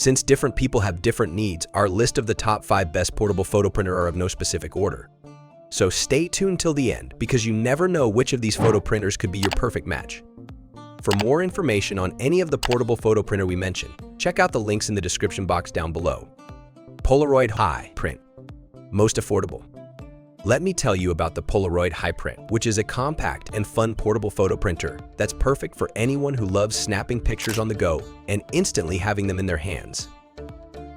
Since different people have different needs, our list of the top 5 best portable photo printer are of no specific order. So stay tuned till the end, because you never know which of these photo printers could be your perfect match. For more information on any of the portable photo printer we mentioned, check out the links in the description box down below. Polaroid High Print. Most affordable. Let me tell you about the Polaroid High Print, which is a compact and fun portable photo printer that's perfect for anyone who loves snapping pictures on the go and instantly having them in their hands.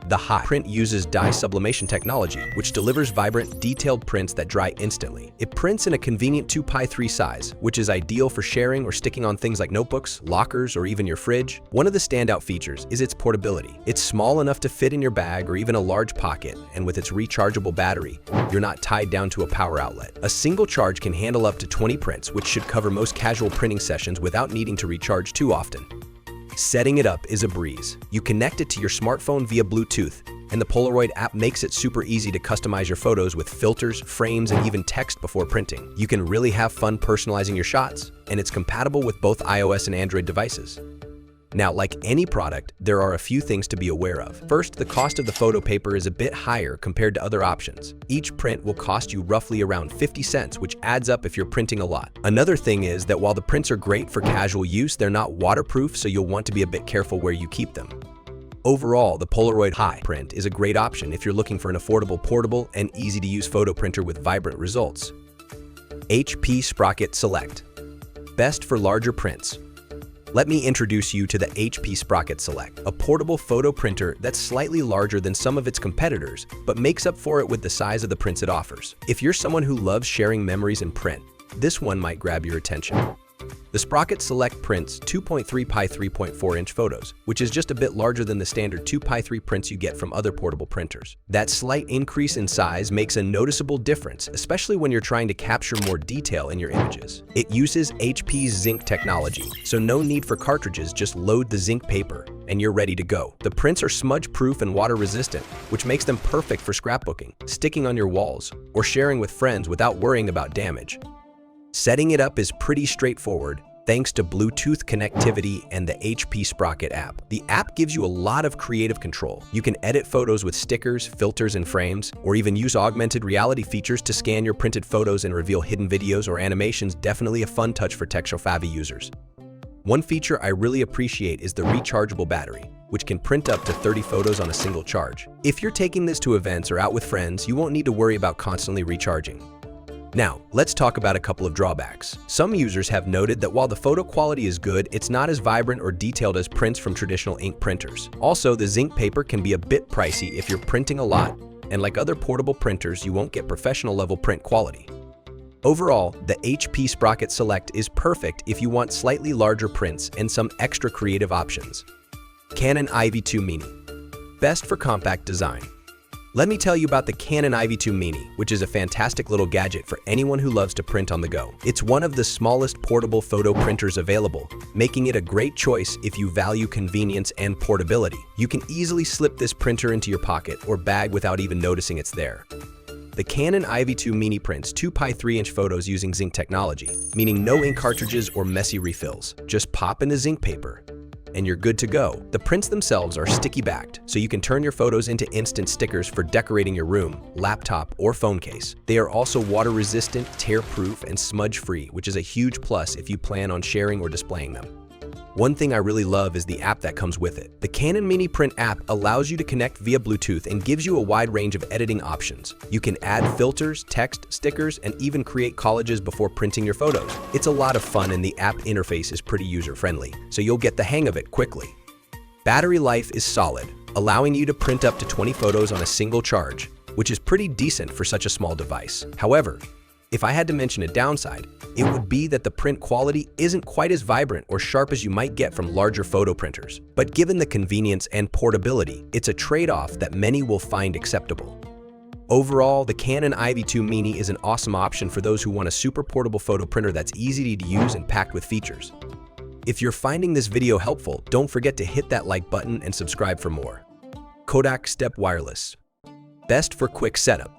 The High Print uses dye sublimation technology, which delivers vibrant, detailed prints that dry instantly. It prints in a convenient 2x3 size, which is ideal for sharing or sticking on things like notebooks, lockers, or even your fridge. One of the standout features is its portability. It's small enough to fit in your bag or even a large pocket, and with its rechargeable battery, you're not tied down to a power outlet. A single charge can handle up to 20 prints, which should cover most casual printing sessions without needing to recharge too often. Setting it up is a breeze. You connect it to your smartphone via Bluetooth, and the Polaroid app makes it super easy to customize your photos with filters, frames, and even text before printing. You can really have fun personalizing your shots, and it's compatible with both iOS and Android devices. Now, like any product, there are a few things to be aware of. First, the cost of the photo paper is a bit higher compared to other options. Each print will cost you roughly around 50 cents, which adds up if you're printing a lot. Another thing is that while the prints are great for casual use, they're not waterproof, so you'll want to be a bit careful where you keep them. Overall, the Polaroid High Print is a great option if you're looking for an affordable, portable, and easy-to-use photo printer with vibrant results. HP Sprocket Select. Best for larger prints. Let me introduce you to the HP Sprocket Select, a portable photo printer that's slightly larger than some of its competitors, but makes up for it with the size of the prints it offers. If you're someone who loves sharing memories in print, this one might grab your attention. The Sprocket Select prints 2.3 by 3.4 inch photos, which is just a bit larger than the standard 2 by 3 prints you get from other portable printers. That slight increase in size makes a noticeable difference, especially when you're trying to capture more detail in your images. It uses HP's zinc technology, so no need for cartridges, just load the zinc paper and you're ready to go. The prints are smudge-proof and water-resistant, which makes them perfect for scrapbooking, sticking on your walls, or sharing with friends without worrying about damage. Setting it up is pretty straightforward thanks to Bluetooth connectivity and the HP Sprocket app. The app gives you a lot of creative control. You can edit photos with stickers, filters, and frames, or even use augmented reality features to scan your printed photos and reveal hidden videos or animations. Definitely a fun touch for tech-savvy users. One feature I really appreciate is the rechargeable battery, which can print up to 30 photos on a single charge. If you're taking this to events or out with friends, you won't need to worry about constantly recharging. Now, let's talk about a couple of drawbacks. Some users have noted that while the photo quality is good, it's not as vibrant or detailed as prints from traditional ink printers. Also, the zinc paper can be a bit pricey if you're printing a lot, and like other portable printers, you won't get professional level print quality. Overall, the HP Sprocket Select is perfect if you want slightly larger prints and some extra creative options. Canon IV2 Mini. Best for compact design. Let me tell you about the Canon IV2 Mini, which is a fantastic little gadget for anyone who loves to print on the go. It's one of the smallest portable photo printers available, making it a great choice if you value convenience and portability. You can easily slip this printer into your pocket or bag without even noticing it's there. The Canon IV2 Mini prints 2 by 3 inch photos using zinc technology, meaning no ink cartridges or messy refills. Just pop in the zinc paper, and you're good to go. The prints themselves are sticky backed, so you can turn your photos into instant stickers for decorating your room, laptop, or phone case. They are also water resistant, tear proof, and smudge free, which is a huge plus if you plan on sharing or displaying them. One thing I really love is the app that comes with it. The Canon Mini Print app allows you to connect via Bluetooth and gives you a wide range of editing options. You can add filters, text, stickers, and even create collages before printing your photos. It's a lot of fun and the app interface is pretty user-friendly, so you'll get the hang of it quickly. Battery life is solid, allowing you to print up to 20 photos on a single charge, which is pretty decent for such a small device. However, if I had to mention a downside, it would be that the print quality isn't quite as vibrant or sharp as you might get from larger photo printers. But given the convenience and portability, it's a trade-off that many will find acceptable. Overall, the Canon IV2 Mini is an awesome option for those who want a super portable photo printer that's easy to use and packed with features. If you're finding this video helpful, don't forget to hit that like button and subscribe for more. Kodak Step Wireless. Best for quick setup.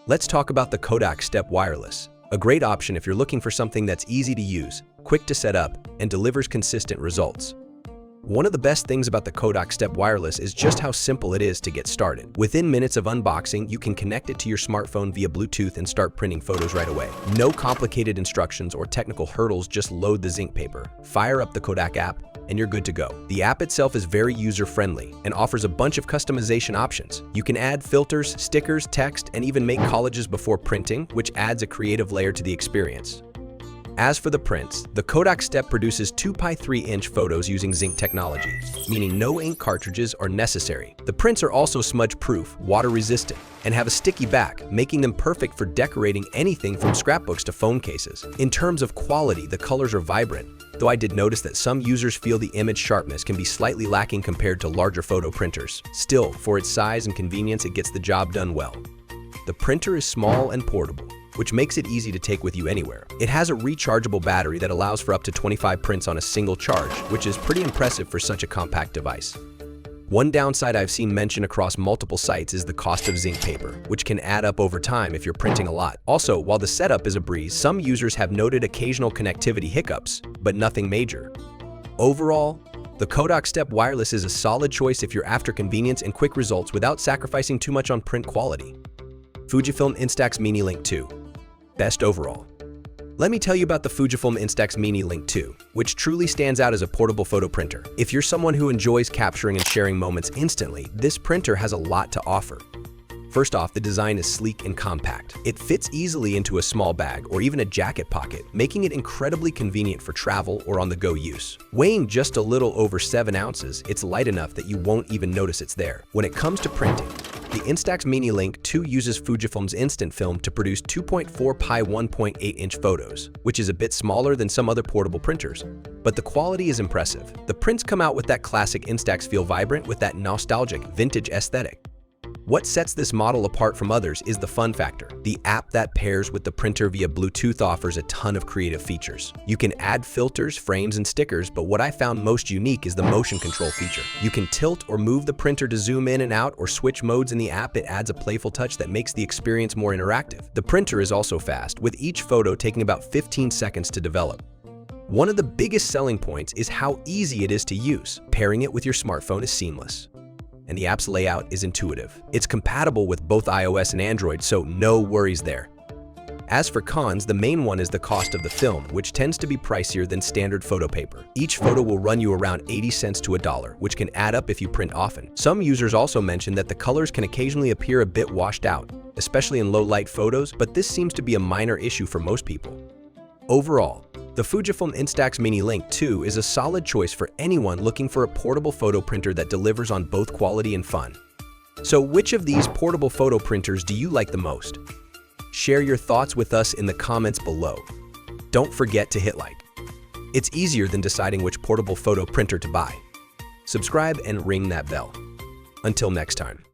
Let's talk about the Kodak Step Wireless, a great option if you're looking for something that's easy to use, quick to set up, and delivers consistent results. One of the best things about the Kodak Step Wireless is just how simple it is to get started. Within minutes of unboxing, you can connect it to your smartphone via Bluetooth and start printing photos right away. No complicated instructions or technical hurdles, just load the zinc paper, fire up the Kodak app, and you're good to go. The app itself is very user-friendly and offers a bunch of customization options. You can add filters, stickers, text, and even make collages before printing, which adds a creative layer to the experience. As for the prints, the Kodak Step produces 2x3" photos using zinc technology, meaning no ink cartridges are necessary. The prints are also smudge-proof, water-resistant, and have a sticky back, making them perfect for decorating anything from scrapbooks to phone cases. In terms of quality, the colors are vibrant, though I did notice that some users feel the image sharpness can be slightly lacking compared to larger photo printers. Still, for its size and convenience, it gets the job done well. The printer is small and portable, which makes it easy to take with you anywhere. It has a rechargeable battery that allows for up to 25 prints on a single charge, which is pretty impressive for such a compact device. One downside I've seen mentioned across multiple sites is the cost of zinc paper, which can add up over time if you're printing a lot. Also, while the setup is a breeze, some users have noted occasional connectivity hiccups, but nothing major. Overall, the Kodak Step Wireless is a solid choice if you're after convenience and quick results without sacrificing too much on print quality. Fujifilm Instax Mini Link 2. Best overall. Let me tell you about the Fujifilm Instax Mini Link 2, which truly stands out as a portable photo printer. If you're someone who enjoys capturing and sharing moments instantly, this printer has a lot to offer. First off, the design is sleek and compact. It fits easily into a small bag or even a jacket pocket, making it incredibly convenient for travel or on-the-go use. Weighing just a little over 7 ounces, it's light enough that you won't even notice it's there. When it comes to printing, the Instax Mini Link 2 uses Fujifilm's instant film to produce 2.4 by 1.8" photos, which is a bit smaller than some other portable printers. But the quality is impressive. The prints come out with that classic Instax feel, vibrant with that nostalgic, vintage aesthetic. What sets this model apart from others is the fun factor. The app that pairs with the printer via Bluetooth offers a ton of creative features. You can add filters, frames, and stickers, but what I found most unique is the motion control feature. You can tilt or move the printer to zoom in and out or switch modes in the app. It adds a playful touch that makes the experience more interactive. The printer is also fast, with each photo taking about 15 seconds to develop. One of the biggest selling points is how easy it is to use. Pairing it with your smartphone is seamless, and the app's layout is intuitive. It's compatible with both iOS and Android, so no worries there. As for cons, the main one is the cost of the film, which tends to be pricier than standard photo paper. Each photo will run you around 80 cents to $1, which can add up if you print often. Some users also mention that the colors can occasionally appear a bit washed out, especially in low-light photos, but this seems to be a minor issue for most people. Overall, the Fujifilm Instax Mini Link 2 is a solid choice for anyone looking for a portable photo printer that delivers on both quality and fun. So which of these portable photo printers do you like the most? Share your thoughts with us in the comments below. Don't forget to hit like. It's easier than deciding which portable photo printer to buy. Subscribe and ring that bell. Until next time.